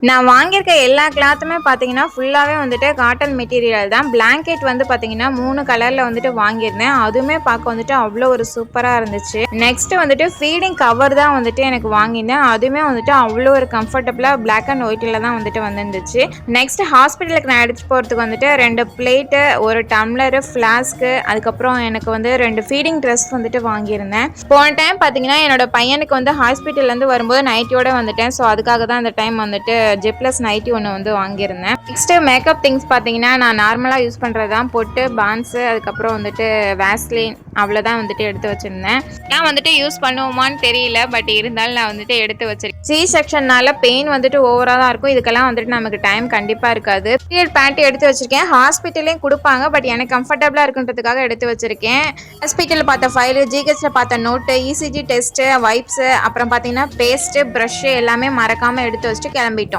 நான் வாங்கியிருக்க எல்லா கிளாத்துமே பார்த்தீங்கன்னா, ஃபுல்லாவே வந்துட்டு காட்டன் மெட்டீரியல் தான். பிளாங்கெட் வந்து பார்த்தீங்கன்னா, 3 கலர்ல வந்துட்டு வாங்கியிருந்தேன். அதுவுமே பார்க்க வந்துட்டு அவ்வளோ ஒரு சூப்பரா இருந்துச்சு. நெக்ஸ்ட் வந்துட்டு ஃபீடிங் கவர் தான் வந்துட்டு எனக்கு வாங்கியிருந்தேன். அதுவுமே வந்துட்டு அவ்வளோ ஒரு கம்ஃபர்டபுளா பிளாக் அண்ட் ஒயிட்ல தான் வந்துட்டு வந்துருந்துச்சு. நெக்ஸ்ட் ஹாஸ்பிட்டலுக்கு நான் எடுத்துட்டு போறதுக்கு வந்துட்டு 2 பிளேட்டு, ஒரு டம்ளரு, ஃப்ளாஸ்க்கு, அதுக்கப்புறம் எனக்கு வந்து 2 ஃபீடிங் ட்ரெஸ் வந்துட்டு வாங்கியிருந்தேன். போன டைம் பார்த்தீங்கன்னா, என்னோட பையனுக்கு வந்து ஹாஸ்பிட்டல்லேருந்து வரும்போது நைட்டியோட வந்துட்டேன். ஸோ அதுக்காக தான் இந்த டைம் வந்துட்டு ஜிப்லஸ் நைட்டி ஒன்று வந்து வாங்கியிருந்தேன். நெக்ஸ்ட்டு மேக்கப் திங்ஸ் பார்த்தீங்கன்னா, நான் நார்மலாக யூஸ் பண்ணுறது தான். பொட்டு, பான்ஸு, அதுக்கப்புறம் வந்துட்டு வேஸ்லின் அவ்வளோதான் வந்துட்டு எடுத்து வச்சுருந்தேன். நான் வந்துட்டு யூஸ் பண்ணுவோமான்னு தெரியல, பட் இருந்தாலும் நான் வந்துட்டு எடுத்து வச்சிருக்கேன். சி செக்ஷன்னால பெயின் வந்துட்டு ஓவராக தான் இருக்கும். இதுக்கெல்லாம் வந்துட்டு நமக்கு டைம் கண்டிப்பாக இருக்காது. பீரியட் பேண்ட் எடுத்து வச்சிருக்கேன். ஹாஸ்பிட்டலையும் கொடுப்பாங்க, பட் எனக்கு கம்ஃபர்டபுளாக இருக்குன்றதுக்காக எடுத்து வச்சிருக்கேன். ஹாஸ்பிட்டலில் பார்த்த ஃபைலு, ஜிஹெச்சில் பார்த்த நோட்டு, இசிஜி டெஸ்ட்டு, வைப்ஸு, அப்புறம் பார்த்தீங்கன்னா பேஸ்ட்டு, ப்ரஷ்ஷு எல்லாமே மறக்காமல் எடுத்து வச்சுட்டு கிளம்பிட்டோம்.